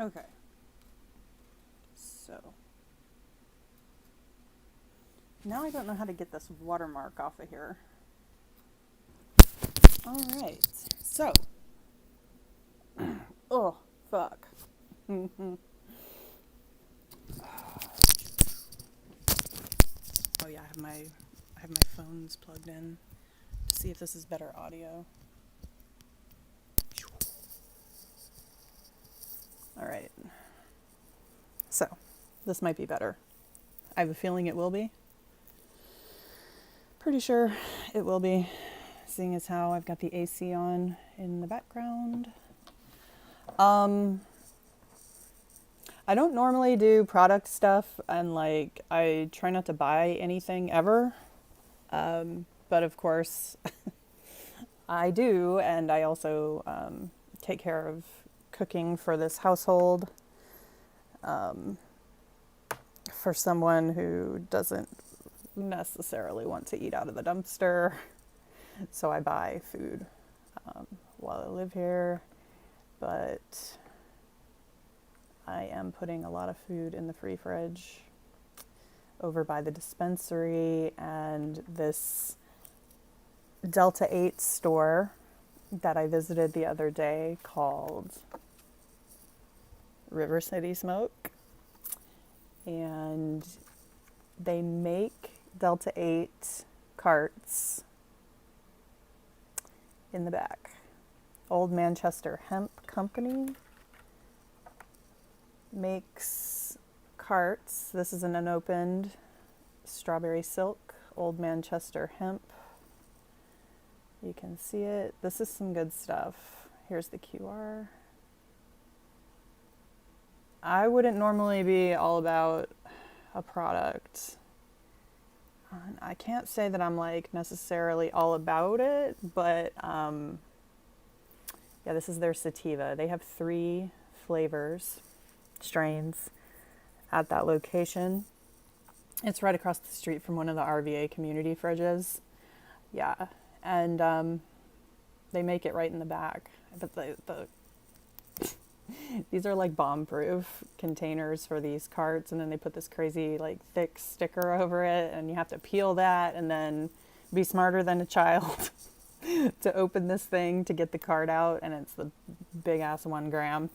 Okay. So now I don't know how to get this watermark off of here. All right. So, oh fuck. Oh yeah, I have my phones plugged in to see if this is better audio. All right. So, this might be better. I have a feeling it will be. Pretty sure it will be, seeing as how I've got the AC on in the background. I don't normally do product stuff, and like I try not to buy anything ever. But of course, I do, and I also take care of cooking for this household. For someone who doesn't necessarily want to eat out of the dumpster, so I buy food while I live here. But I am putting a lot of food in the free fridge over by the dispensary, and this Delta 8 store that I visited the other day called River City Smoke. And they make Delta 8 carts in the back. Old Manchester Hemp Company makes carts. This is an unopened strawberry silk, Old Manchester Hemp. You can see it. This is some good stuff. Here's the QR. I wouldn't normally be all about a product. I can't say that I'm like necessarily all about it, but yeah, this is their sativa. They have 3 flavors, strains at that location. It's right across the street from one of the RVA community fridges. Yeah, and they make it right in the back. But the these are like bomb-proof containers for these carts, and then they put this crazy like thick sticker over it, and you have to peel that and then be smarter than a child to open this thing to get the cart out, and it's the big ass 1 gram.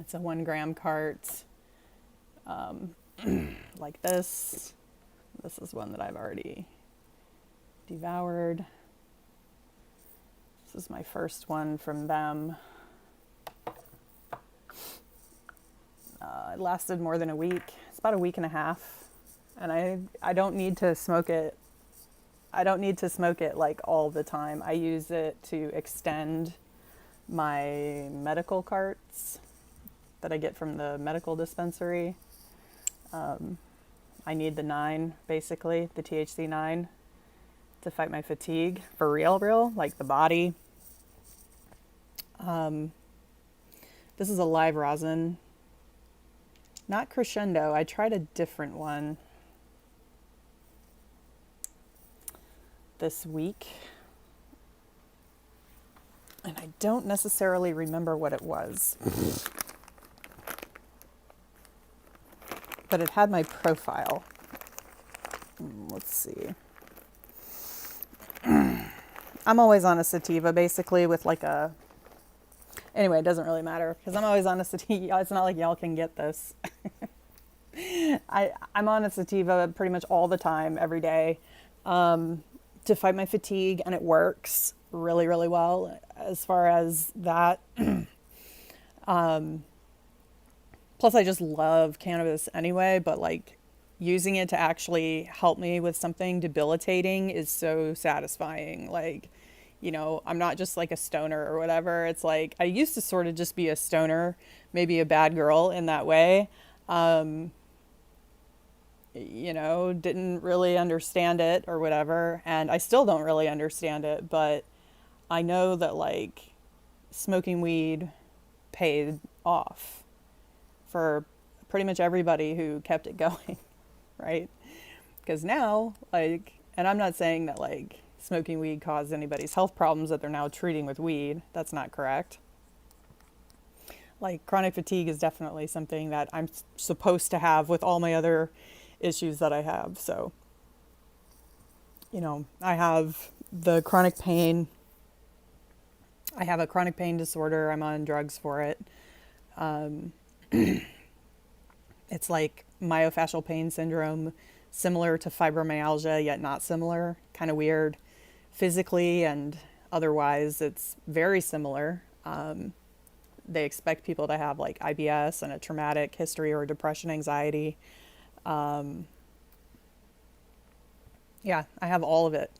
It's a 1 gram cart, like this. This is one that I've already devoured. This is my first one from them. It lasted more than a week. It's about a week and a half. And I don't need to smoke it. I don't need to smoke it like all the time. I use it to extend my medical carts that I get from the medical dispensary. I need the 9, basically, the THC 9, to fight my fatigue. For real, like the body. This is a live rosin. Not Crescendo. I tried a different one this week, and I don't necessarily remember what it was. But it had my profile. Let's see. I'm always on a sativa, basically, with like a... Anyway, it doesn't really matter, because I'm always on a sativa. It's not like y'all can get this. I'm on a sativa pretty much all the time, every day, to fight my fatigue, and it works really, really well as far as that. Plus, I just love cannabis anyway, but like using it to actually help me with something debilitating is so satisfying. Like, you know, I'm not just like a stoner or whatever. It's like I used to sort of just be a stoner, maybe a bad girl in that way. You know, didn't really understand it or whatever. And I still don't really understand it, but I know that like smoking weed paid off for pretty much everybody who kept it going, right? Because now, like, and I'm not saying that like smoking weed caused anybody's health problems that they're now treating with weed. That's not correct. Like chronic fatigue is definitely something that I'm supposed to have with all my other issues that I have. So, I have the chronic pain. I have a chronic pain disorder. I'm on drugs for it. Um, it's like myofascial pain syndrome, similar to fibromyalgia, yet not similar. Kind of weird. Physically and otherwise, it's very similar. They expect people to have like IBS and a traumatic history or depression, anxiety. Um, yeah, I have all of it.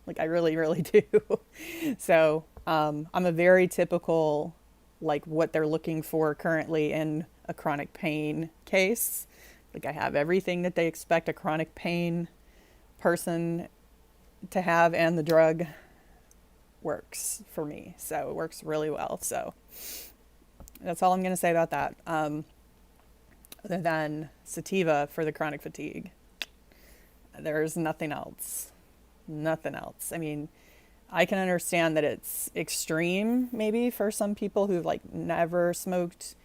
Like I really, really do. So I'm a very typical, like what they're looking for currently in a chronic pain case. Like I have everything that they expect a chronic pain person to have, and the drug works for me. So it works really well. So that's all I'm going to say about that. Other than sativa for the chronic fatigue, there's nothing else. Nothing else. I mean, I can understand that it's extreme maybe for some people who've like never smoked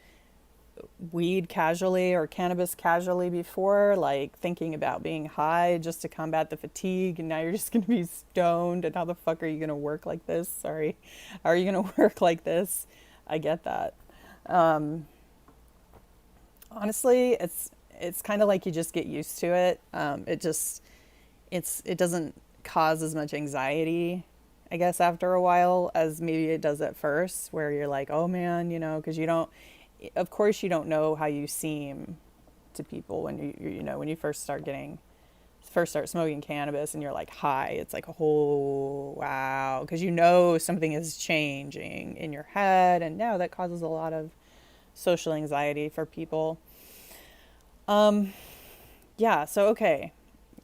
weed casually or cannabis casually before, like thinking about being high just to combat the fatigue, and now you're just going to be stoned, and how the fuck are you going to work like this? Sorry. How are you going to work like this? I get that. Um, Honestly, it's kind of like you just get used to it. It doesn't cause as much anxiety, I guess, after a while as maybe it does at first, where you're like, oh man, because you don't, of course, you don't know how you seem to people when when you first start smoking cannabis and you're like high. It's like, oh wow, because something is changing in your head, and now that causes a lot of social anxiety for people. Um, yeah, so okay.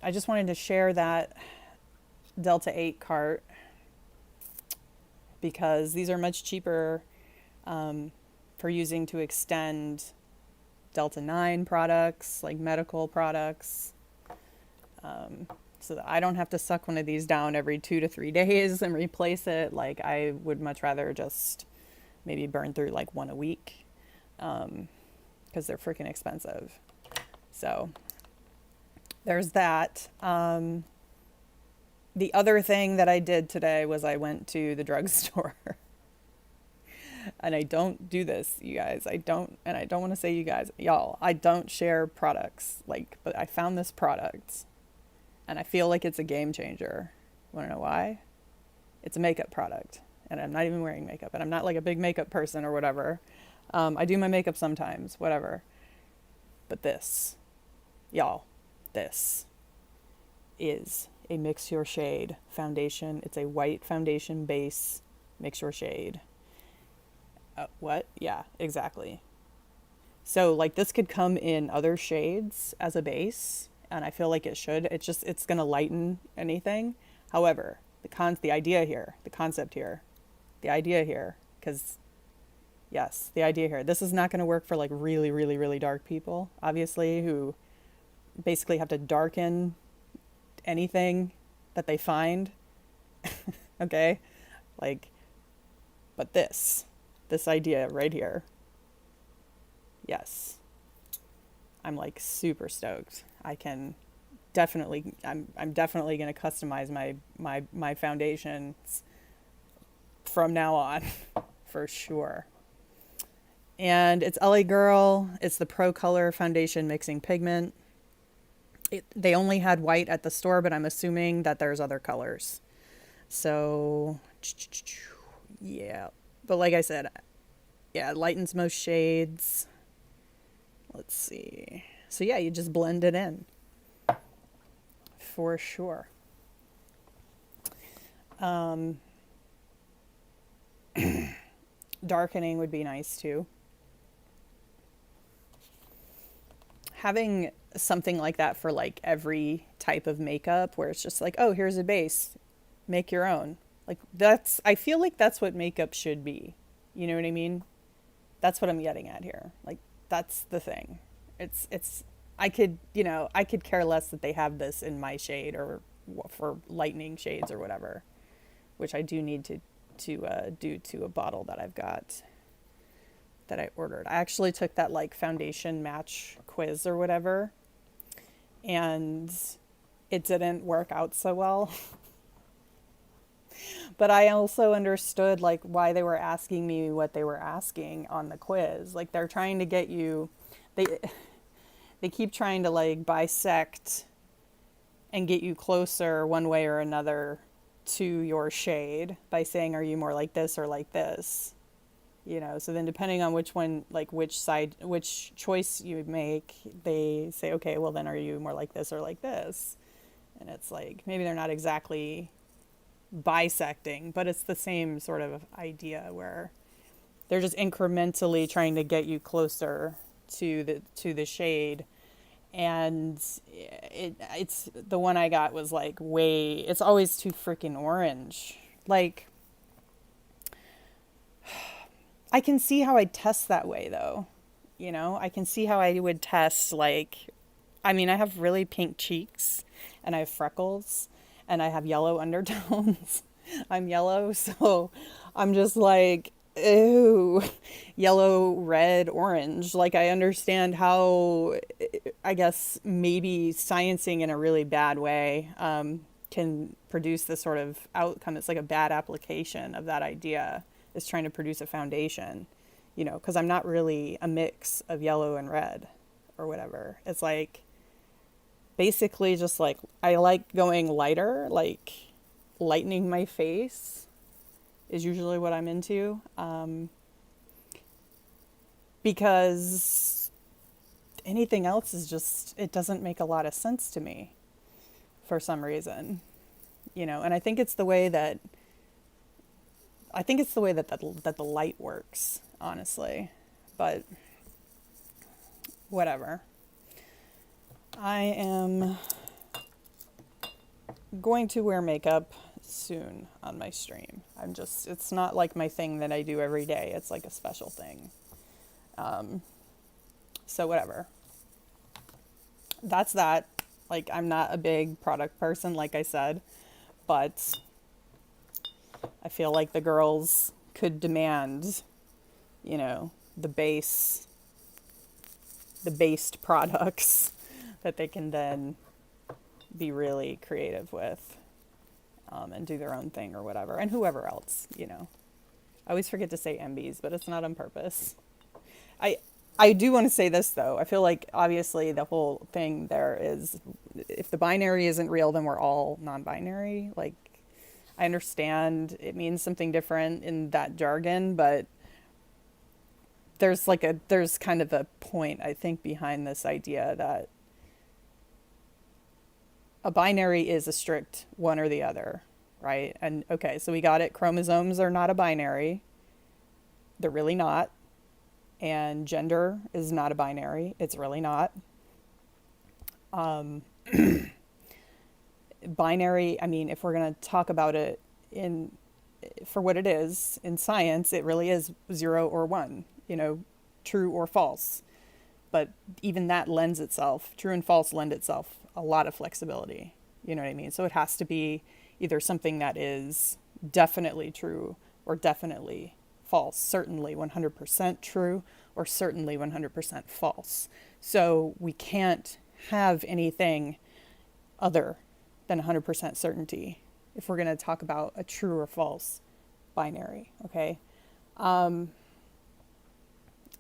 I just wanted to share that Delta 8 cart because these are much cheaper for using to extend Delta 9 products, like medical products, so that I don't have to suck one of these down every 2 to 3 days and replace it. Like, I would much rather just maybe burn through like one a week because they're freaking expensive. So there's that. The other thing that I did today was I went to the drugstore. And I don't do this, you guys. I don't want to say you guys, y'all, I don't share products. Like, but I found this product and I feel like it's a game changer. Want to know why? It's a makeup product, and I'm not even wearing makeup, and I'm not like a big makeup person or whatever. I do my makeup sometimes, whatever. But this, y'all, this is a Mix Your Shade foundation. It's a white foundation base, Mix Your Shade. What? Yeah, exactly. So like this could come in other shades as a base, and I feel like it should. It's going to lighten anything. However, the idea here, because yes, the idea here, this is not going to work for like really, really, really dark people, obviously, who basically have to darken anything that they find. Okay? Like, but this idea right here, yes, I'm like super stoked. I'm definitely going to customize my foundations from now on for sure. And it's LA Girl. It's the Pro Color Foundation Mixing Pigment. They only had white at the store, but I'm assuming that there's other colors. So, yeah. But like I said, yeah, it lightens most shades. Let's see. So yeah, you just blend it in. For sure. Darkening would be nice too. Having something like that for like every type of makeup, where it's just like, oh, here's a base, make your own. Like I feel like that's what makeup should be. You know what I mean? That's what I'm getting at here. Like, that's the thing. I could care less that they have this in my shade or for lightening shades or whatever, which I do need to do to a bottle that I've got. that I ordered. I actually took that like foundation match quiz or whatever, and it didn't work out so well. But I also understood like why they were asking me what they were asking on the quiz. Like they're trying to get you, they they keep trying to like bisect and get you closer one way or another to your shade by saying, are you more like this or like this? You know, so then depending on which one, like which side, which choice you make, they say, okay, well then are you more like this or like this? And it's like, maybe they're not exactly bisecting, but it's the same sort of idea where they're just incrementally trying to get you closer to the shade. And it's the one I got was like way, it's always too freaking orange. Like I can see how I'd test that way though. You know, I can see how I would test like, I mean, I have really pink cheeks and I have freckles and I have yellow undertones. I'm yellow, so I'm just like, ew, yellow, red, orange. Like I understand how, I guess maybe sciencing in a really bad way can produce this sort of outcome. It's like a bad application of that idea, is trying to produce a foundation, you know, because I'm not really a mix of yellow and red or whatever. It's like basically just like I like going lighter, like lightening my face is usually what I'm into, because anything else is just, it doesn't make a lot of sense to me for some reason, you know. And I think it's the way that that the light works, honestly. But whatever. I am going to wear makeup soon on my stream. It's not like my thing that I do every day. It's like a special thing. So whatever. That's that. Like, I'm not a big product person, like I said, but I feel like the girls could demand, you know, the based products that they can then be really creative with, and do their own thing or whatever. And whoever else, you know. I always forget to say MBs, but it's not on purpose. I do want to say this, though. I feel like, obviously, the whole thing there is, if the binary isn't real, then we're all non-binary. Like, I understand it means something different in that jargon, but there's kind of a point, I think, behind this idea that a binary is a strict one or the other, right? And okay, so we got it. Chromosomes are not a binary. They're really not. And gender is not a binary. It's really not. Binary, I mean, if we're going to talk about it for what it is in science, it really is 0 or 1, you know, true or false. But even that lends itself, true and false lend itself a lot of flexibility. You know what I mean? So it has to be either something that is definitely true or definitely false, certainly 100% true or certainly 100% false. So we can't have anything other than 100% certainty if we're going to talk about a true or false binary, okay?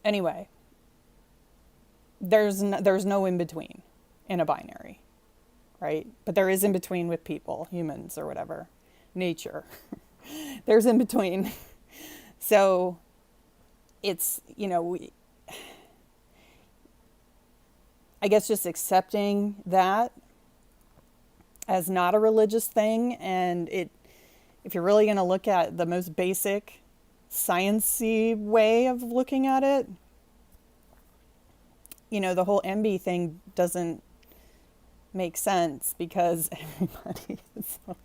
Anyway, there's no in between in a binary, right? But there is in between with people, humans or whatever, nature. There's in between. So it's, you know, I guess just accepting that as not a religious thing. And if you're really going to look at the most basic science-y way of looking at it, you know, the whole MB thing doesn't make sense because everybody is on.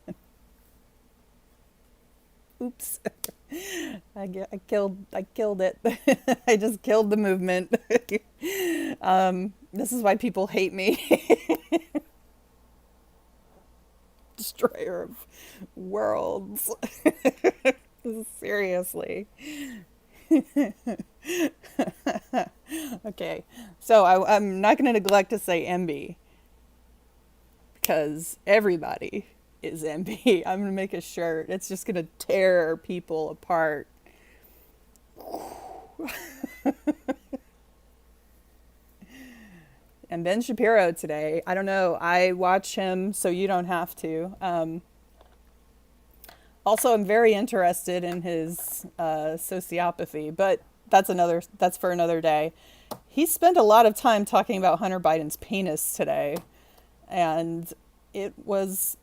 Oops. I killed it. I just killed the movement. This is why people hate me. Destroyer of worlds. Seriously. Okay, so I'm not going to neglect to say MB because everybody is MB. I'm going to make a shirt. It's just going to tear people apart. And Ben Shapiro today, I don't know. I watch him, so you don't have to. Also, I'm very interested in his sociopathy, but that's for another day. He spent a lot of time talking about Hunter Biden's penis today, and it was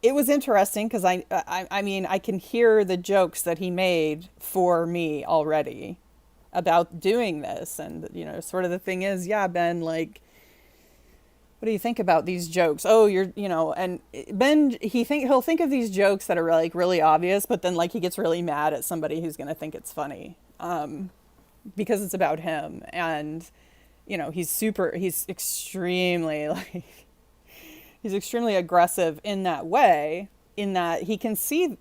it was interesting because I mean I can hear the jokes that he made for me already about doing this, and sort of the thing is, yeah, Ben, like, what do you think about these jokes? Oh, and Ben, he'll think of these jokes that are like really obvious, but then like he gets really mad at somebody who's going to think it's funny, because it's about him. And he's extremely like he's extremely aggressive in that way, in that he can see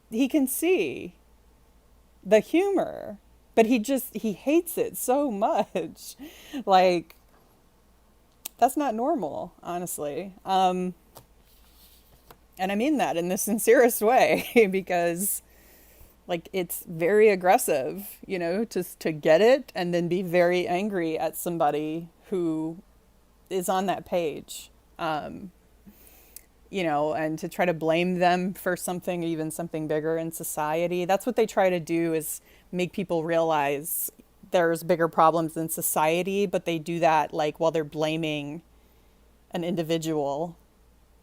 the humor, but he hates it so much. Like, that's not normal, honestly. And I mean that in the sincerest way because, like, it's very aggressive, to get it and then be very angry at somebody who is on that page. And to try to blame them for something, even something bigger in society. That's what they try to do, is make people realize there's bigger problems in society, but they do that like while they're blaming an individual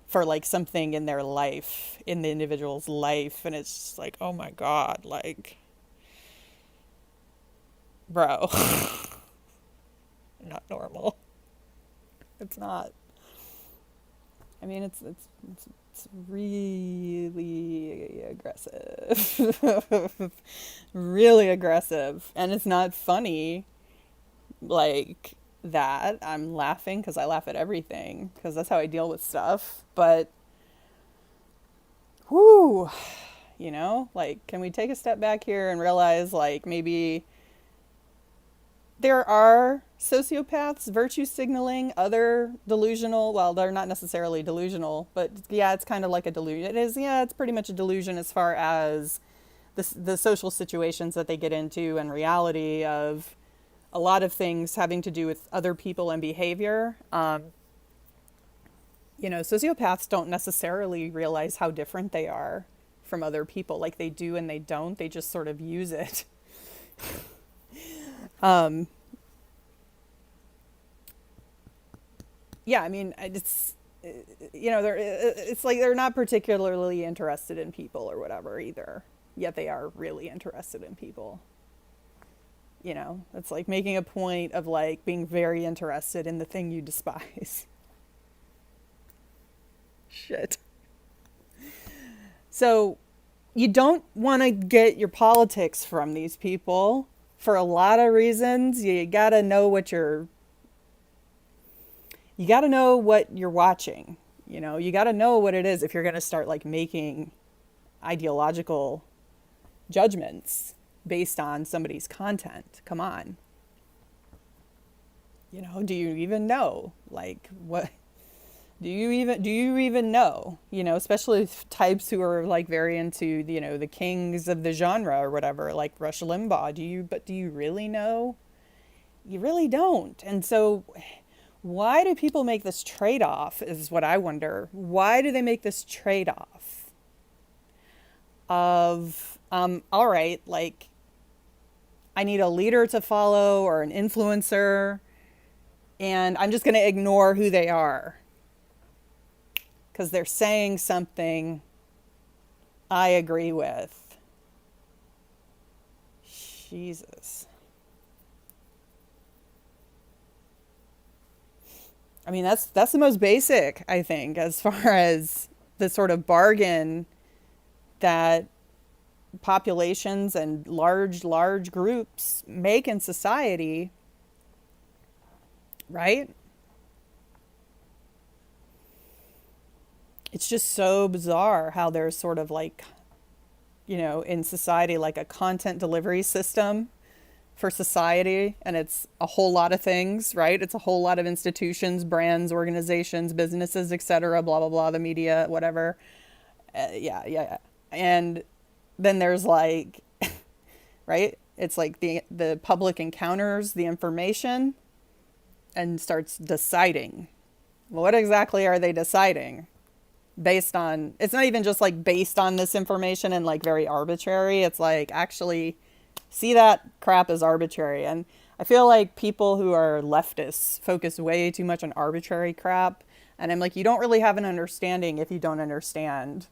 for like something in their life, in the individual's life. And it's just like, oh my God, like, bro, not normal. It's not. I mean, it's really aggressive. Really aggressive. And it's not funny like that. I'm laughing because I laugh at everything because that's how I deal with stuff. But, whoo, like, can we take a step back here and realize, like, maybe there are sociopaths virtue signaling other delusional, well, they're not necessarily delusional, but yeah, it's kind of like a delusion. It's pretty much a delusion as far as the social situations that they get into, and reality of a lot of things having to do with other people and behavior. Sociopaths don't necessarily realize how different they are from other people. Like, they do and they don't. They just sort of use it. Yeah, I mean, it's like they're not particularly interested in people or whatever either. Yet they are really interested in people. It's like making a point of like being very interested in the thing you despise. Shit. So you don't want to get your politics from these people for a lot of reasons. You gotta know what you're watching. You gotta know what it is if you're gonna start like making ideological judgments based on somebody's content. Come on. Do you even know? Like, what do you even know? Especially types who are like very into, the kings of the genre or whatever, like Rush Limbaugh. Do you really know? You really don't. And so why do people make this trade-off is what I wonder. Why do they make this trade-off of, all right, like, I need a leader to follow or an influencer, and I'm just going to ignore who they are because they're saying something I agree with. Jesus. I mean, that's the most basic, I think, as far as the sort of bargain that populations and large groups make in society, right? It's just so bizarre how there's sort of like, in society, like a content delivery system for society, and it's a whole lot of things, right? It's a whole lot of institutions, brands, organizations, businesses, etc., blah blah blah, the media, whatever. Yeah. And then there's like, right? It's like the public encounters the information and starts deciding. Well, what exactly are they deciding? Based on, it's not even just like based on this information and like very arbitrary. It's like, actually, see, that crap is arbitrary. And I feel like people who are leftists focus way too much on arbitrary crap. And I'm like, you don't really have an understanding if you don't understand,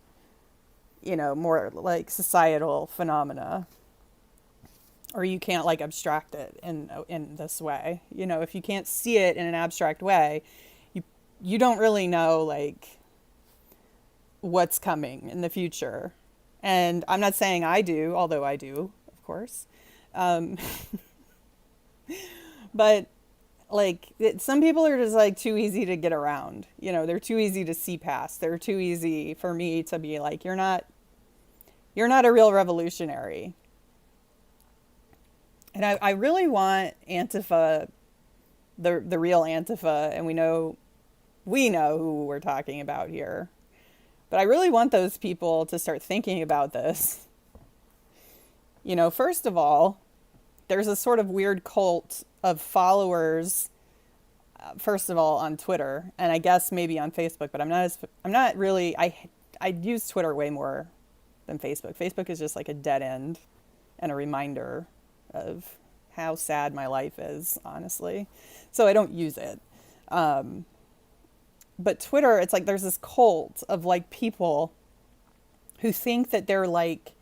more like societal phenomena. Or you can't like abstract it in this way. If you can't see it in an abstract way, you don't really know like what's coming in the future. And I'm not saying I do, although I do, of course. Um, but like some people are just like too easy to get around. They're too easy to see past. They're too easy for me to be like, you're not a real revolutionary. And I really want Antifa, the real Antifa, and we know who we're talking about here. But I really want those people to start thinking about this. First of all, there's a sort of weird cult of followers, first of all, on Twitter, and I guess maybe on Facebook, but I'm not really, I use Twitter way more than Facebook. Facebook is just like a dead end and a reminder of how sad my life is, honestly. So I don't use it. But Twitter, it's like there's this cult of like people who think that they're like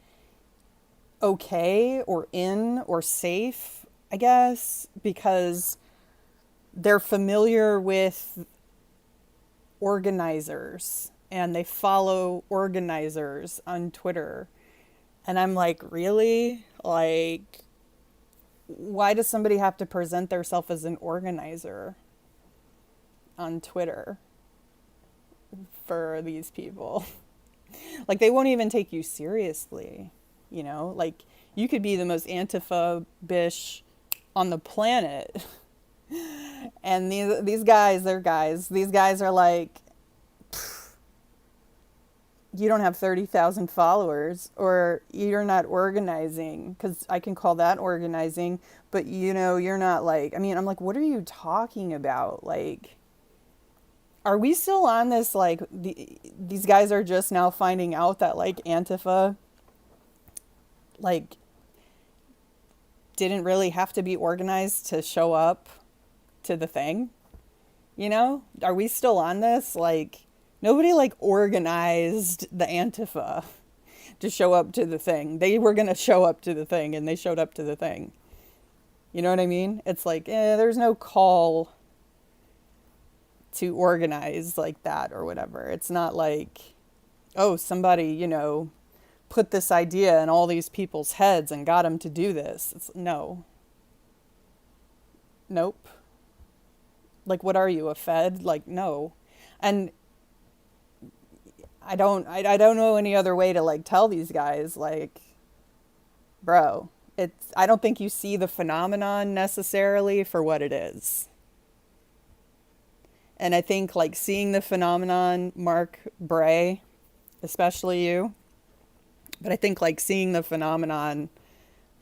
okay or in or safe, I guess, because they're familiar with organizers and they follow organizers on Twitter. And I'm like, really? Like, why does somebody have to present themselves as an organizer on Twitter for these people? Like, they won't even take you seriously, Like, you could be the most Antifa-bish on the planet. And these guys, they're guys. These guys are like, you don't have 30,000 followers, or you're not organizing, because I can call that organizing, but you're not like, I'm like, what are you talking about? Like, are we still on this, like, these guys are just now finding out that, like, Antifa, like, didn't really have to be organized to show up to the thing? Are we still on this? Like, nobody like organized the Antifa to show up to the thing. They were going to show up to the thing and they showed up to the thing. You know what I mean? It's like, there's no call to organize like that or whatever. It's not like, oh, somebody, put this idea in all these people's heads and got them to do this. No. Nope. Like, what are you, a Fed? Like, no. And I don't know any other way to like tell these guys, like, bro, I don't think you see the phenomenon necessarily for what it is. And I think like seeing the phenomenon, Mark Bray, especially you, but I think like seeing the phenomenon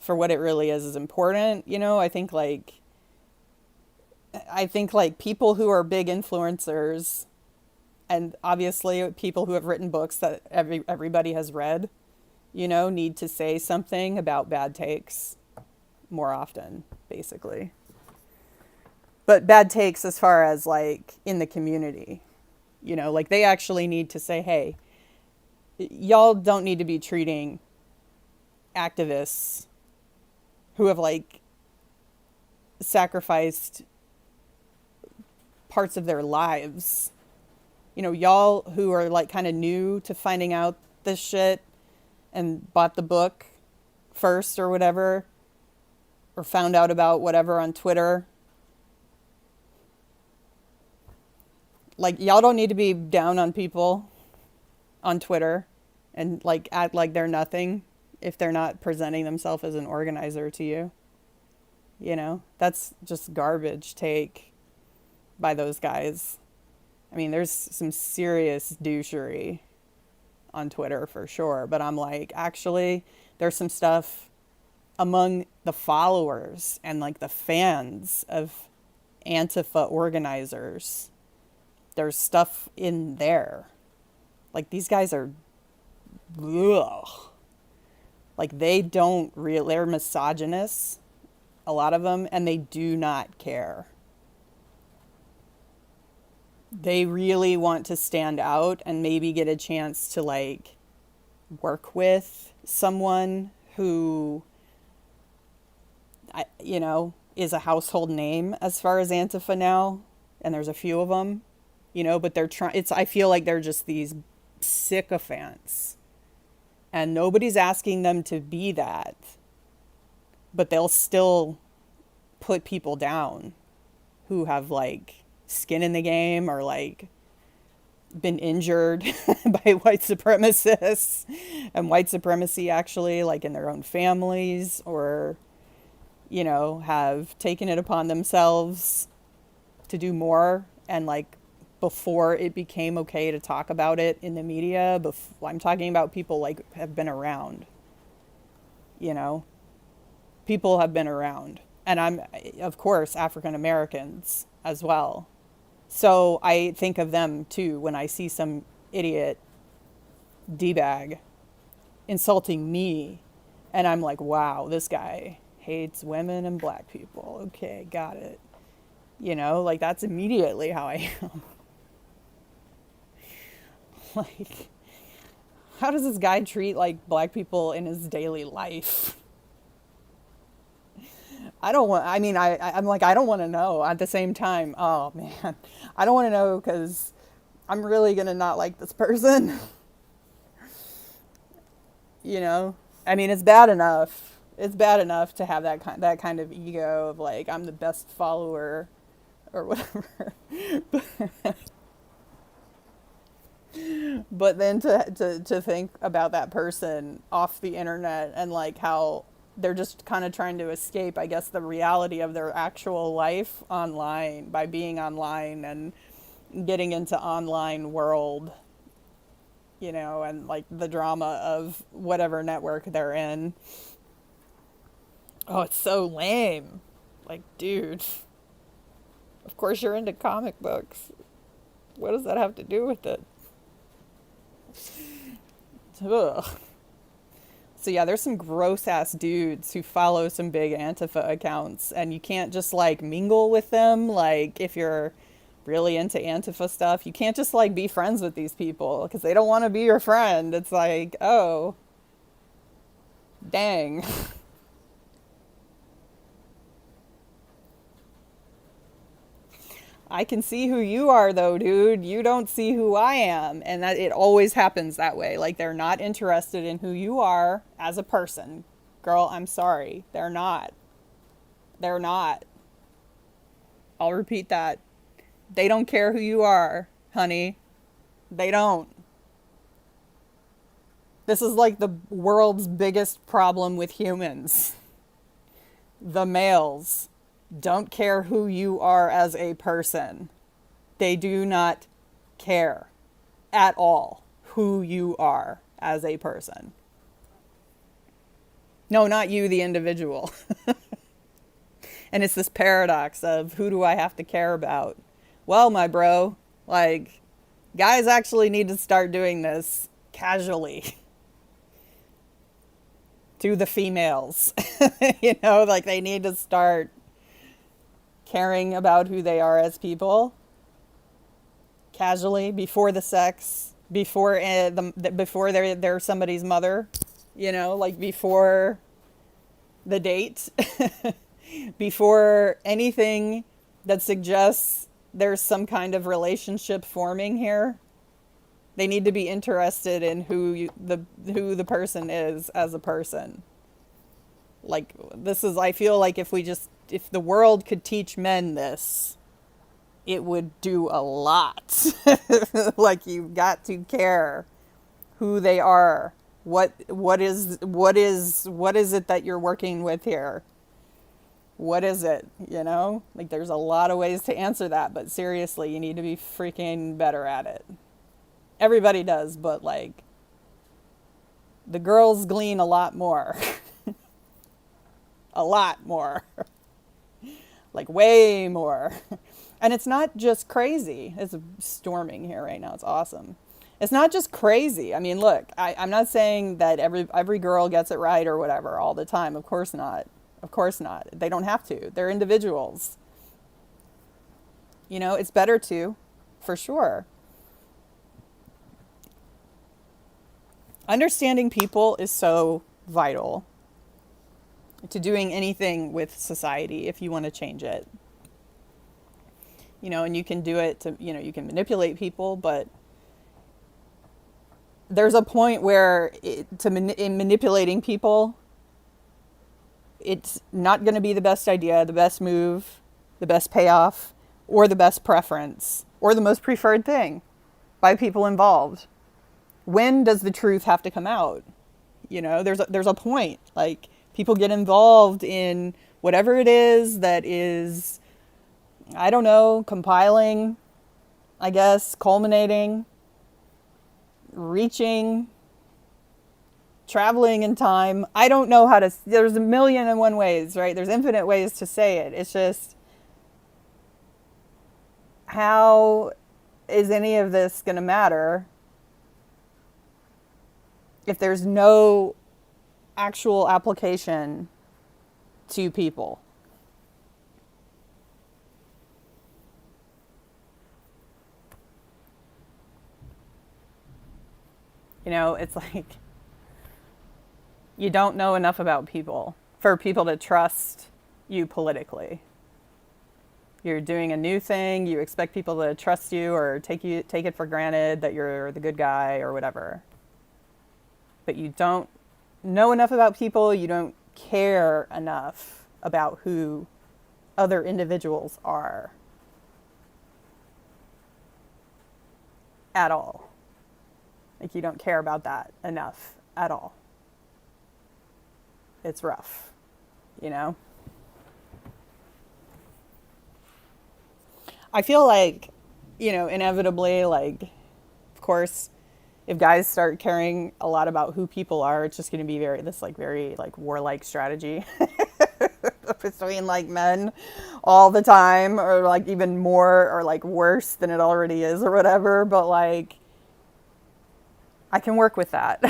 for what it really is important. I think like people who are big influencers, and obviously people who have written books that everybody has read, need to say something about bad takes more often, basically. But bad takes as far as like in the community, like they actually need to say, hey, y'all don't need to be treating activists who have like sacrificed parts of their lives. Y'all who are like kind of new to finding out this shit and bought the book first or whatever, or found out about whatever on Twitter. Like, y'all don't need to be down on people on Twitter and like act like they're nothing if they're not presenting themselves as an organizer to you. You know, that's just garbage take by those guys. I mean, there's some serious douchery on Twitter for sure, but I'm like, actually, there's some stuff among the followers and like the fans of Antifa organizers. There's stuff in there. Like these guys are, ugh. Like they don't really, they're misogynists, a lot of them, and they do not care. They really want to stand out and maybe get a chance to like work with someone who, you know, is a household name as far as Antifa now, and there's a few of them, you know, but they're trying. I feel like they're just these sycophants, and nobody's asking them to be that, but they'll still put people down who have like skin in the game or like been injured by white supremacists and white supremacy actually like in their own families, or you know, have taken it upon themselves to do more, and like before it became okay to talk about it in the media, I'm talking about people like have been around, you know, people have been around, and I'm of course African Americans as well. So I think of them too when I see some idiot D-bag insulting me, and I'm like, wow, this guy hates women and black people. Okay, got it. You know, like that's immediately how I am. Like, how does this guy treat like black people in his daily life? I don't want, I mean, I'm like, I don't want to know. At the same time, oh man, I don't want to know because I'm really going to not like this person. You know, I mean, it's bad enough. It's bad enough to have that kind of ego of like, I'm the best follower or whatever. But then to think about that person off the internet and like how they're just kind of trying to escape, I guess, the reality of their actual life online by being online and getting into online world, you know, and like the drama of whatever network they're in. Oh, it's so lame. Like, dude, of course you're into comic books. What does that have to do with it? Ugh. So yeah, there's some gross ass dudes who follow some big Antifa accounts, and you can't just like mingle with them. Like if you're really into Antifa stuff, you can't just like be friends with these people because they don't want to be your friend. It's like, oh, dang. I can see who you are though, dude. You don't see who I am. And that it always happens that way. Like they're not interested in who you are as a person. Girl, I'm sorry. They're not. They're not. I'll repeat that. They don't care who you are, honey. They don't. This is like the world's biggest problem with humans. The males don't care who you are as a person. They do not care at all who you are as a person. No, not you, the individual. And it's this paradox of who do I have to care about? Well, my bro, like, guys actually need to start doing this casually to the females. You know, like they need to start caring about who they are as people casually before the sex, before before they're somebody's mother, you know, like before the date, before anything that suggests there's some kind of relationship forming here. They need to be interested in who the person is as a person. Like this is, I feel like if the world could teach men this, it would do a lot. Like you've got to care who they are. What is it that you're working with here? What is it? You know, like there's a lot of ways to answer that, but seriously, you need to be freaking better at it. Everybody does, but like the girls glean a lot more. A lot more. Like way more. And it's not just crazy. It's storming here right now. It's awesome. It's not just crazy. I mean, look, I'm not saying that every girl gets it right or whatever all the time. Of course not. Of course not. They don't have to. They're individuals. You know, it's better to, for sure. Understanding people is so vital to doing anything with society if you want to change it. You know, and you can do it to, you know, you can manipulate people, but there's a point where in manipulating people, it's not going to be the best idea, the best move, the best payoff, or the best preference, or the most preferred thing by people involved. When does the truth have to come out? You know, there's a point. Like, people get involved in whatever it is that is, I don't know, compiling, I guess, culminating, reaching, traveling in time. I don't know how to, there's a million and one ways, right? There's infinite ways to say it. It's just, how is any of this going to matter if there's no actual application to people? You know, it's like you don't know enough about people for people to trust you politically. You're doing a new thing, you expect people to trust you or take it for granted that you're the good guy or whatever. But you don't know enough about people, you don't care enough about who other individuals are at all. Like, you don't care about that enough at all. It's rough, you know? I feel like, you know, inevitably, like, of course, if guys start caring a lot about who people are, it's just going to be very warlike strategy between like men all the time, or like even more, or like worse than it already is or whatever. But like, I can work with that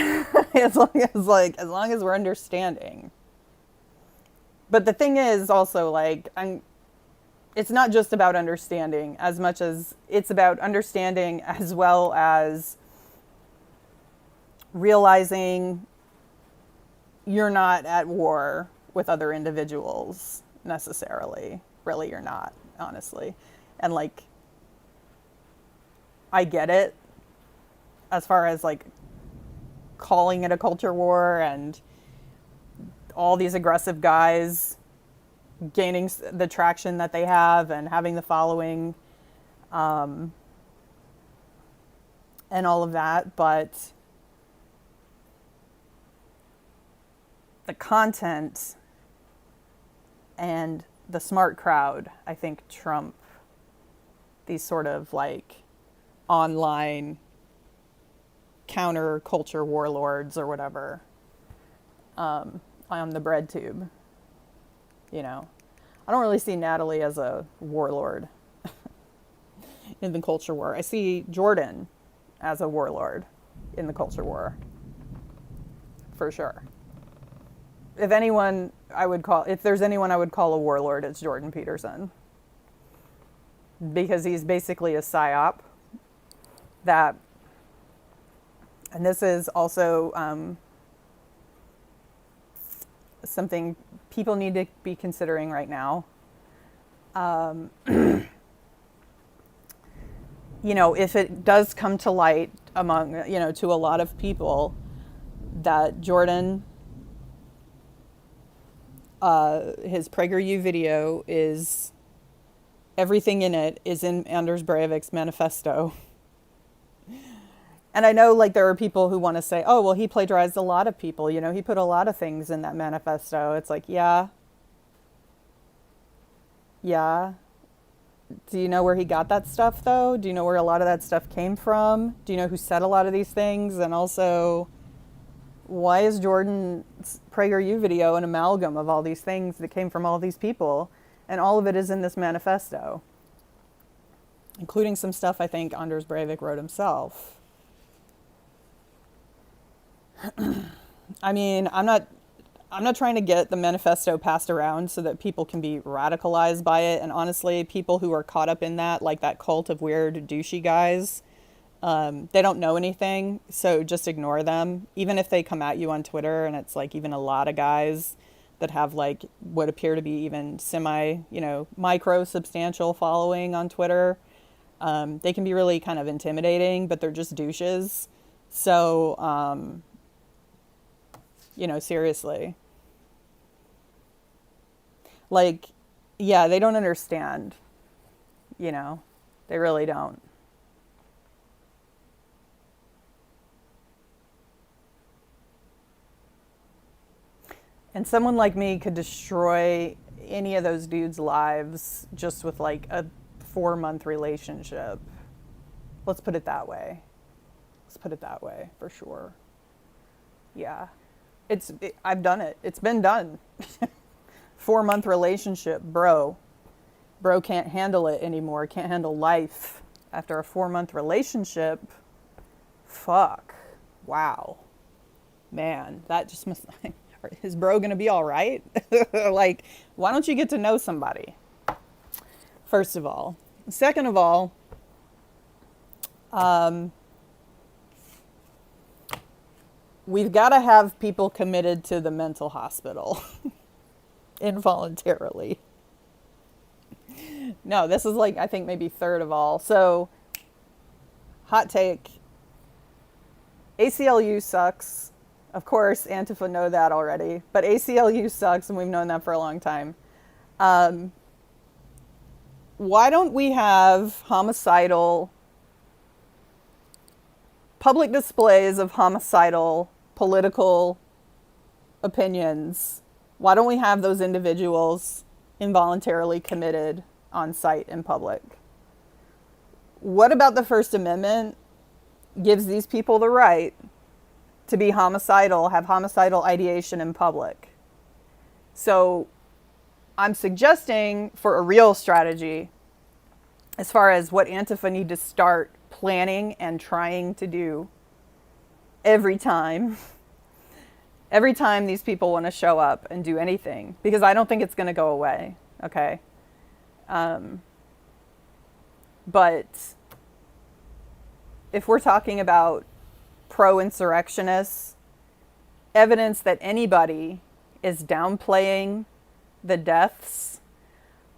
as long as we're understanding. But the thing is also, like, it's not just about understanding as much as it's about understanding, as well as realizing you're not at war with other individuals necessarily. Really, you're not, honestly. And like, I get it as far as like calling it a culture war and all these aggressive guys gaining the traction that they have and having the following, and all of that. But the content and the smart crowd, I think, trump these sort of like online counter-culture warlords or whatever, on the bread tube. You know, I don't really see Natalie as a warlord in the culture war. I see Jordan as a warlord in the culture war, for sure. If there's anyone I would call a warlord, it's Jordan Peterson. Because he's basically a psyop that, and this is also something people need to be considering right now. You know, if it does come to light among, you know, to a lot of people that Jordan, his PragerU video is, everything in it is in Anders Breivik's manifesto. And I know, like, there are people who want to say, oh, well, he plagiarized a lot of people. You know, he put a lot of things in that manifesto. It's like, yeah. Yeah. Do you know where he got that stuff, though? Do you know where a lot of that stuff came from? Do you know who said a lot of these things? And also, why is Jordan's PragerU video an amalgam of all these things that came from all these people? And all of it is in this manifesto, including some stuff I think Anders Breivik wrote himself. I mean, I'm not trying to get the manifesto passed around so that people can be radicalized by it. And honestly, people who are caught up in that, like that cult of weird douchey guys, they don't know anything. So just ignore them. Even if they come at you on Twitter, and it's like even a lot of guys that have like what appear to be even semi, micro substantial following on Twitter. They can be really kind of intimidating, but they're just douches. So, seriously. Like, yeah, they don't understand, they really don't. And someone like me could destroy any of those dudes' lives just with like a 4-month relationship. Let's put it that way. For sure. Yeah. I've done it. It's been done. 4-month relationship, bro. Bro can't handle it anymore. Can't handle life after a 4-month relationship. Fuck. Wow. Man, that just must... Is bro gonna be all right? Like, why don't you get to know somebody? First of all. Second of all, we've got to have people committed to the mental hospital involuntarily. No, this is like, I think maybe third of all. So, hot take. ACLU sucks. Of course, Antifa know that already. But ACLU sucks, and we've known that for a long time. Why don't we have public displays of homicidal political opinions? Why don't we have those individuals involuntarily committed on site in public? What about the First Amendment gives these people the right to be homicidal, have homicidal ideation in public? So I'm suggesting for a real strategy as far as what Antifa need to start planning and trying to do every time these people want to show up and do anything, because I don't think it's going to go away. Okay. But if we're talking about pro-insurrectionists, evidence that anybody is downplaying the deaths,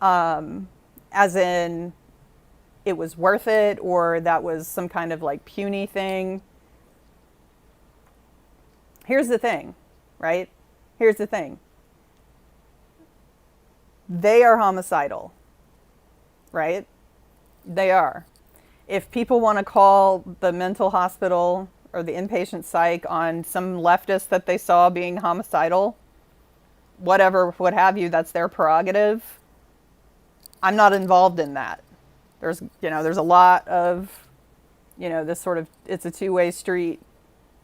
as in it was worth it, or that was some kind of like puny thing. Here's the thing, right? Here's the thing. They are homicidal, right? They are. If people want to call the mental hospital or the inpatient psych on some leftist that they saw being homicidal, whatever, what have you, that's their prerogative. I'm not involved in that. There's a lot of, this sort of, it's a two-way street,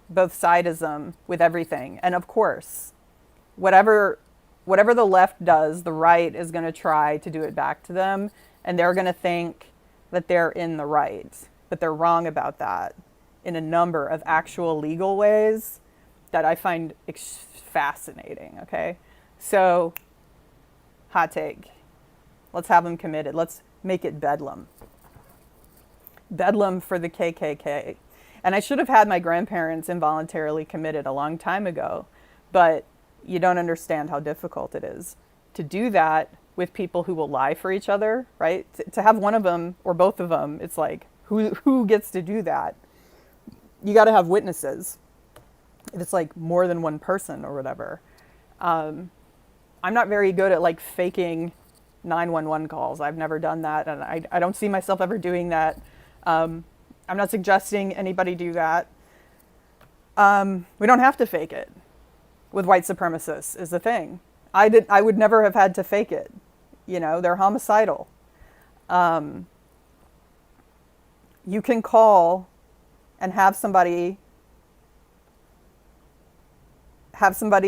both sidism with everything. And of course, whatever the left does, the right is going to try to do it back to them. And they're going to think that they're in the right, but they're wrong about that in a number of actual legal ways that I find fascinating. Okay. So, hot take. Let's have them committed. Let's make it bedlam. Bedlam for the KKK. And I should have had my grandparents involuntarily committed a long time ago, but you don't understand how difficult it is to do that with people who will lie for each other, right? To have one of them or both of them, it's like, who gets to do that? You got to have witnesses. If it's like more than one person or whatever. I'm not very good at like faking 911 calls. I've never done that, and I don't see myself ever doing that. I'm not suggesting anybody do that. We don't have to fake it with white supremacists is the thing. I would never have had to fake it. They're homicidal. You can call and have somebody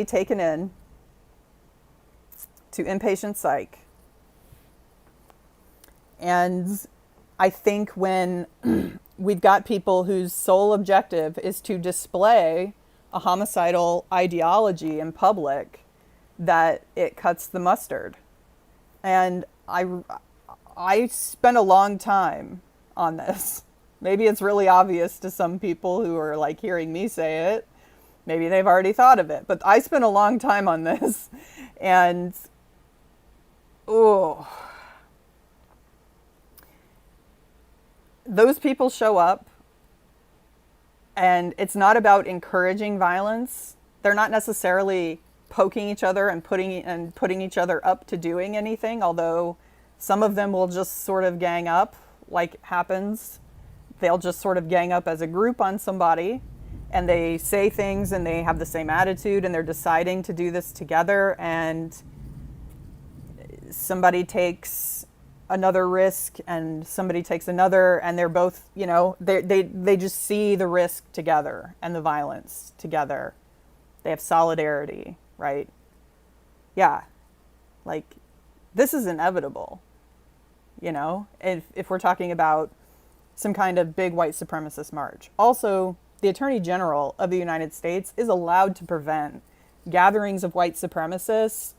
taken in to inpatient psych. And I think when we've got people whose sole objective is to display a homicidal ideology in public, that it cuts the mustard. And I spent a long time on this. Maybe it's really obvious to some people who are like hearing me say it. Maybe they've already thought of it, but I spent a long time on this. And those people show up, and it's not about encouraging violence. They're not necessarily poking each other and putting each other up to doing anything, although some of them will just sort of gang up, like happens. They'll just sort of gang up as a group on somebody, and they say things and they have the same attitude, and they're deciding to do this together, and somebody takes another risk and somebody takes another, and they're both, they just see the risk together and the violence together. They have solidarity, right? Yeah. Like, this is inevitable, if we're talking about some kind of big white supremacist march. Also, the Attorney General of the United States is allowed to prevent gatherings of white supremacists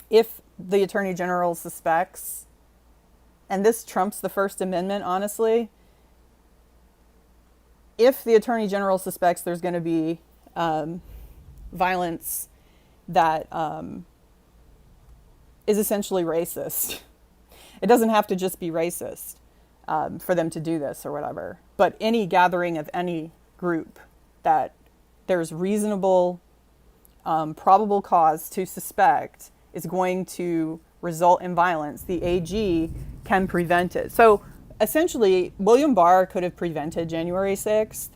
if the Attorney General suspects, and this trumps the First Amendment, honestly, if the Attorney General suspects there's going to be violence that is essentially racist. It doesn't have to just be racist for them to do this or whatever, but any gathering of any group that there's reasonable, probable cause to suspect is going to result in violence, the AG can prevent it. So essentially, William Barr could have prevented January 6th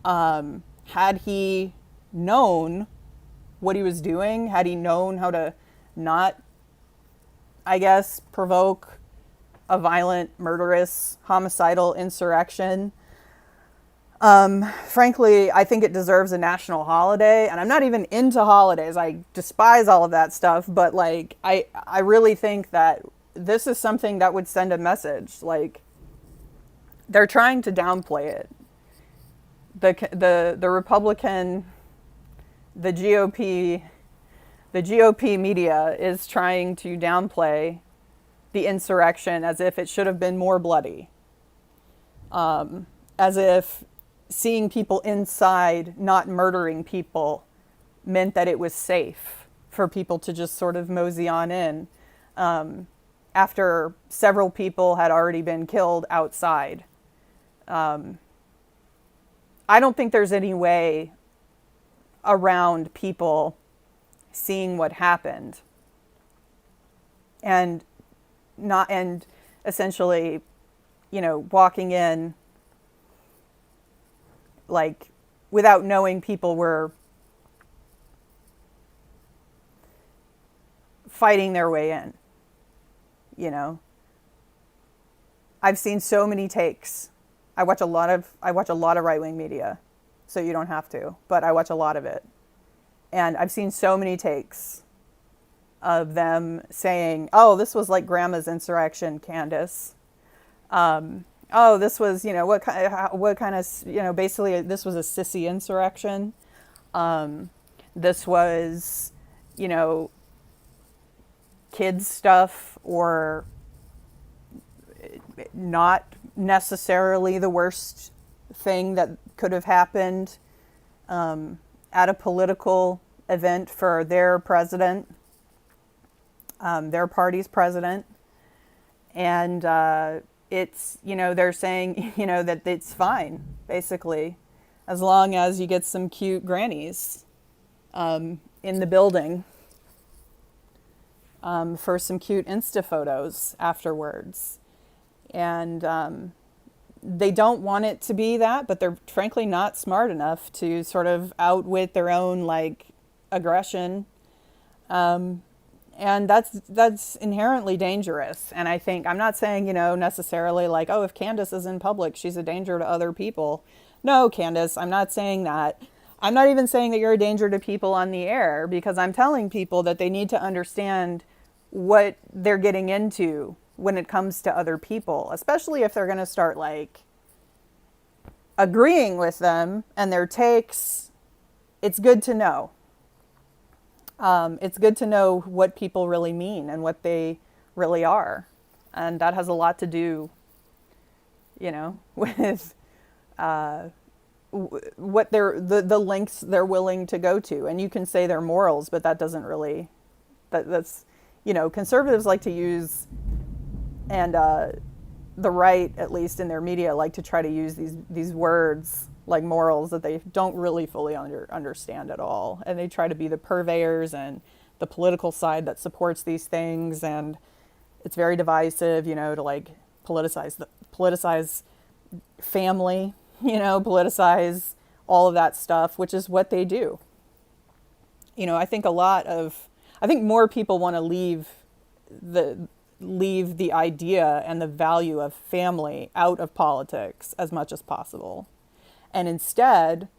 had he known what he was doing, had he known how to not, I guess, provoke a violent, murderous, homicidal insurrection. Frankly, I think it deserves a national holiday, and I'm not even into holidays. I despise all of that stuff, but like, I really think that this is something that would send a message. Like, they're trying to downplay it. The Republican, the GOP media is trying to downplay the insurrection as if it should have been more bloody. As if seeing people inside not murdering people meant that it was safe for people to just sort of mosey on in after several people had already been killed outside. I don't think there's any way around people seeing what happened and essentially, walking in like without knowing people were fighting their way in. I've seen so many takes. I watch a lot of right-wing media, so you don't have to, but I watch a lot of it. And I've seen so many takes of them saying, "Oh, this was like Grandma's insurrection, Candace. Oh, this was, what kind of, basically this was a sissy insurrection. This was, kids stuff, or not necessarily the worst thing that could have happened at a political event for their president, their party's president." And it's, they're saying, that it's fine, basically, as long as you get some cute grannies in the building for some cute Insta photos afterwards. And they don't want it to be that, but they're frankly not smart enough to sort of outwit their own, like, aggression. And And that's inherently dangerous. And I think, I'm not saying, necessarily like, oh, if Candace is in public, she's a danger to other people. No, Candace, I'm not saying that. I'm not even saying that you're a danger to people on the air, because I'm telling people that they need to understand what they're getting into when it comes to other people, especially if they're going to start like agreeing with them and their takes. It's good to know. It's good to know what people really mean and what they really are. And that has a lot to do, with what the lengths they're willing to go to. And you can say they're morals, but that doesn't really, that's, conservatives like to use, and the right, at least in their media, like to try to use these words like morals that they don't really fully understand at all. And they try to be the purveyors and the political side that supports these things. And it's very divisive, to like politicize family, politicize all of that stuff, which is what they do. I think more people want to leave the idea and the value of family out of politics as much as possible. And instead,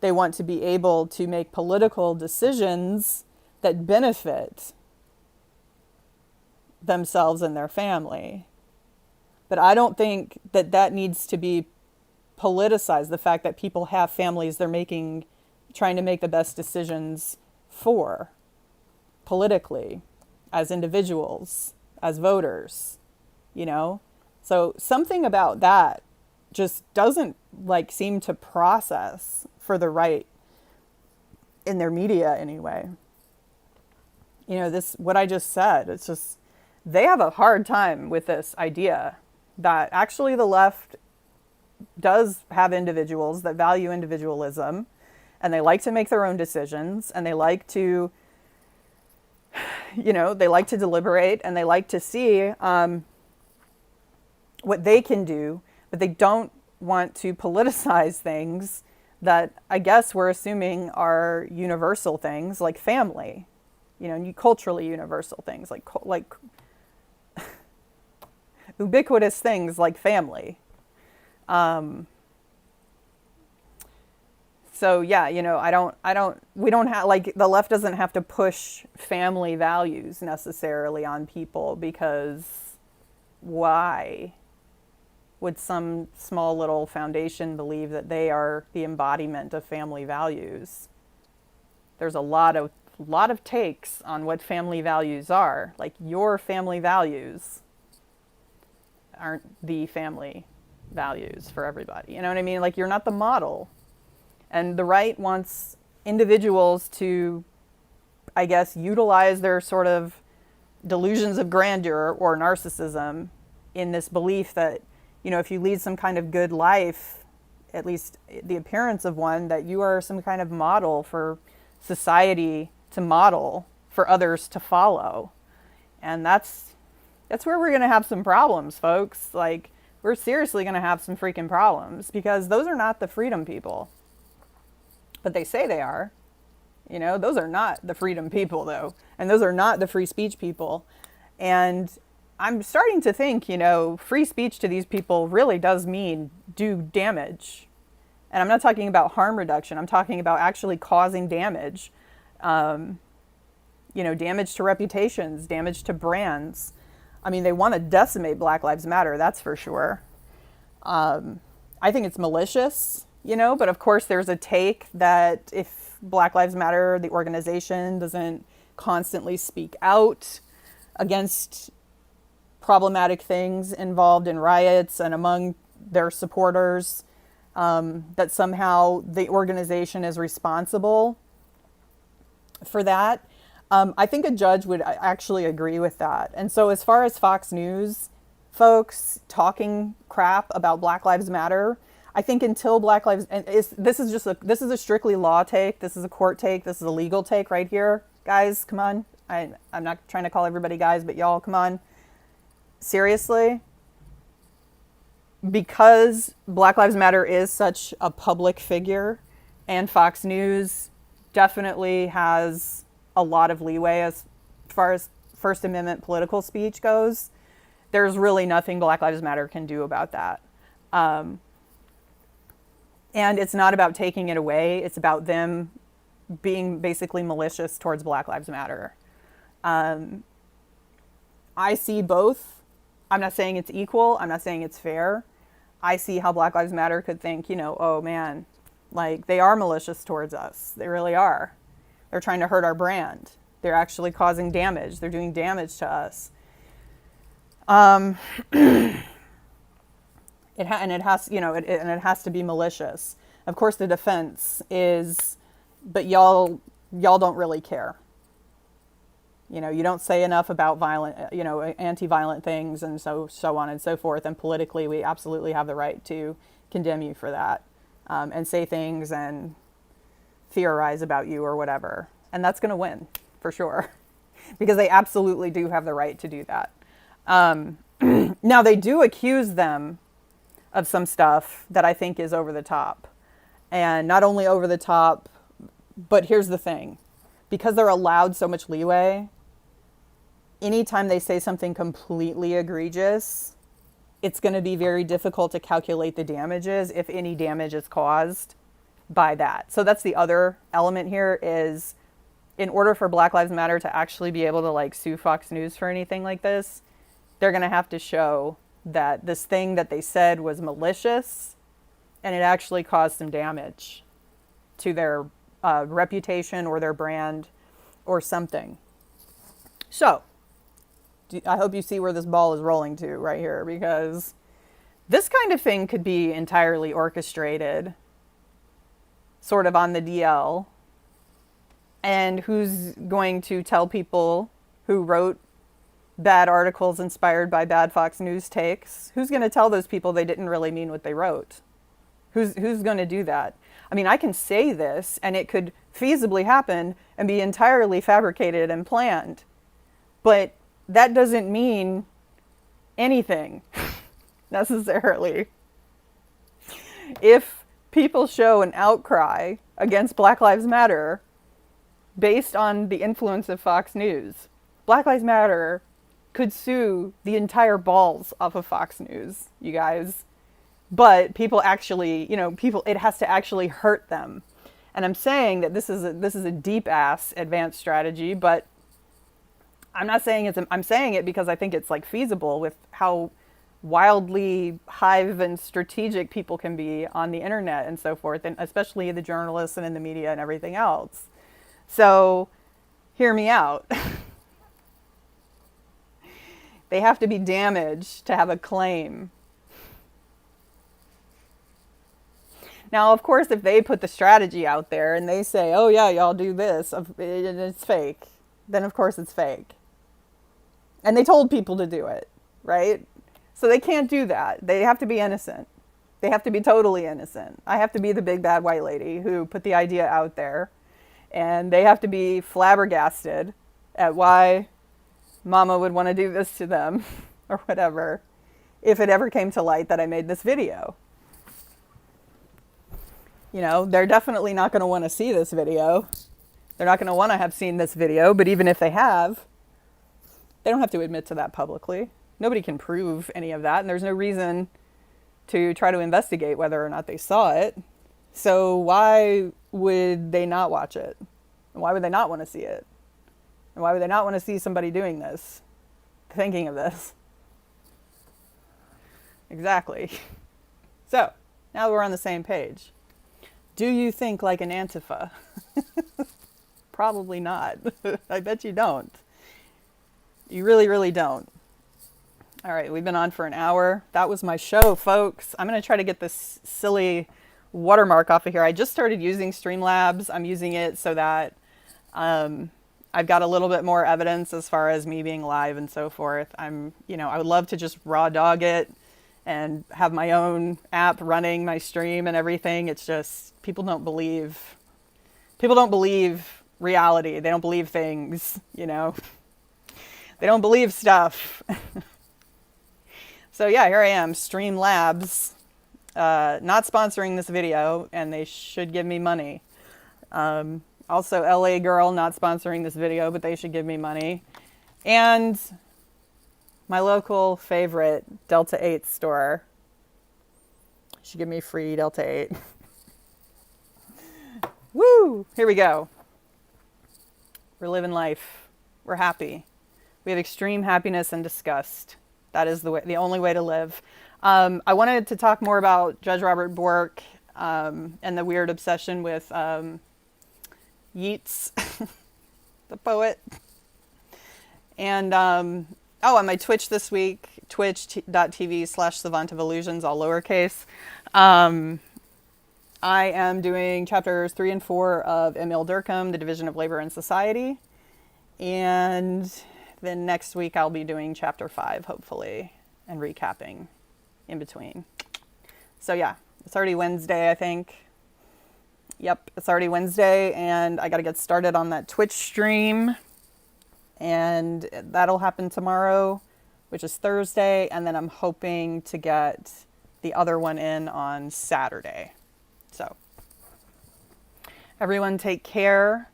they want to be able to make political decisions that benefit themselves and their family. But I don't think that needs to be politicized, the fact that people have families they're trying to make the best decisions for, politically, as individuals, as voters, So something about that just doesn't like seem to process for the right in their media anyway. What I just said, it's just, they have a hard time with this idea that actually the left does have individuals that value individualism, and they like to make their own decisions, and they like to, they like to deliberate, and they like to see what they can do, but they don't want to politicize things that I guess we're assuming are universal things like family, culturally universal things like ubiquitous things like family. So yeah, we don't have, like, the left doesn't have to push family values necessarily on people, because why would some small little foundation believe that they are the embodiment of family values? There's a lot of takes on what family values are. Like, your family values aren't the family values for everybody. You know what I mean? Like, you're not the model. And the right wants individuals to, I guess, utilize their sort of delusions of grandeur or narcissism in this belief that, if you lead some kind of good life, at least the appearance of one, that you are some kind of model for society to model for others to follow. And that's where we're going to have some problems, folks. Like, we're seriously going to have some freaking problems, because those are not the freedom people. But they say they are. Those are not the freedom people, though. And those are not the free speech people. And I'm starting to think, free speech to these people really does mean do damage. And I'm not talking about harm reduction. I'm talking about actually causing damage. Damage to reputations, damage to brands. I mean, they want to decimate Black Lives Matter, that's for sure. I think it's malicious, but of course there's a take that if Black Lives Matter, the organization, doesn't constantly speak out against problematic things involved in riots and among their supporters, that somehow the organization is responsible for that. I think a judge would actually agree with that. And so as far as Fox News folks talking crap about Black Lives Matter, I think until Black Lives, and this is a strictly law take, this is a court take, this is a legal take right here. Guys, come on. I'm not trying to call everybody guys, but y'all, come on. Seriously? Because Black Lives Matter is such a public figure, and Fox News definitely has a lot of leeway as far as First Amendment political speech goes, there's really nothing Black Lives Matter can do about that. And it's not about taking it away. It's about them being basically malicious towards Black Lives Matter. I see both. I'm not saying it's equal. I'm not saying it's fair. I see how Black Lives Matter could think, oh man, like they are malicious towards us. They really are. They're trying to hurt our brand. They're actually causing damage. They're doing damage to us. It has to be malicious. Of course, the defense is, but y'all don't really care. You don't say enough about violent, anti-violent things and so on and so forth. And politically, we absolutely have the right to condemn you for that, and say things and theorize about you or whatever. And that's going to win for sure, because they absolutely do have the right to do that. Now, they do accuse them of some stuff that I think is over the top. And not only over the top, but here's the thing. Because they're allowed so much leeway, anytime they say something completely egregious, it's going to be very difficult to calculate the damages, if any damage is caused by that. So that's the other element here is, in order for Black Lives Matter to actually be able to sue Fox News for anything like this, they're going to have to show that this thing that they said was malicious and it actually caused some damage to their reputation or their brand or something. So I hope you see where this ball is rolling to right here, because this kind of thing could be entirely orchestrated, sort of on the DL. And who's going to tell people who wrote bad articles inspired by bad Fox News takes? Who's going to tell those people they didn't really mean what they wrote? Who's going to do that? I mean, I can say this and it could feasibly happen and be entirely fabricated and planned, but that doesn't mean anything necessarily. If people show an outcry against Black Lives Matter based on the influence of Fox News, Black Lives Matter could sue the entire balls off of Fox News, you guys. But people actually, it has to actually hurt them. And I'm saying that this is a deep ass advanced strategy, but I'm not saying I'm saying it because I think it's feasible with how wildly hive and strategic people can be on the internet and so forth, and especially the journalists and in the media and everything else. So hear me out. They have to be damaged to have a claim. Now, of course, if they put the strategy out there and they say, oh yeah, y'all do this, and it's fake, then of course it's fake. And they told people to do it, right? So they can't do that. They have to be innocent. They have to be totally innocent. I have to be the big bad white lady who put the idea out there. And they have to be flabbergasted at why Mama would want to do this to them or whatever, if it ever came to light that I made this video. They're definitely not going to want to see this video. They're not going to want to have seen this video, but even if they have, they don't have to admit to that publicly. Nobody can prove any of that, and there's no reason to try to investigate whether or not they saw it. So why would they not watch it? And why would they not want to see it? And why would they not want to see somebody doing this, thinking of this? Exactly. So, now we're on the same page. Do you think like an antifa? Probably not. I bet you don't. You really, really don't. All right, we've been on for an hour. That was my show, folks. I'm going to try to get this silly watermark off of here. I just started using Streamlabs. I'm using it so that I've got a little bit more evidence as far as me being live and so forth. I would love to just raw dog it and have my own app running my stream and everything. It's just people don't believe reality. They don't believe things, They don't believe stuff. So yeah, here I am, Streamlabs, not sponsoring this video, and they should give me money. Also, LA Girl, not sponsoring this video, but they should give me money. And my local favorite, Delta 8 store. Should give me free Delta 8. Woo! Here we go. We're living life. We're happy. We have extreme happiness and disgust. That is the only way to live. I wanted to talk more about Judge Robert Bork and the weird obsession with Yeats, the poet. And on my Twitch this week, twitch.tv/Savant of Illusions, all lowercase. I am doing chapters 3 and 4 of Emil Durkheim, The Division of Labor and Society. And then next week I'll be doing chapter 5, hopefully, and recapping in between. So yeah, it's already Wednesday, I think. Yep, it's already Wednesday, and I got to get started on that Twitch stream. And that'll happen tomorrow, which is Thursday. And then I'm hoping to get the other one in on Saturday. So everyone take care.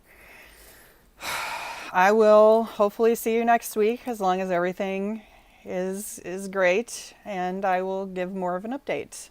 I will hopefully see you next week as long as everything is great, and I will give more of an update.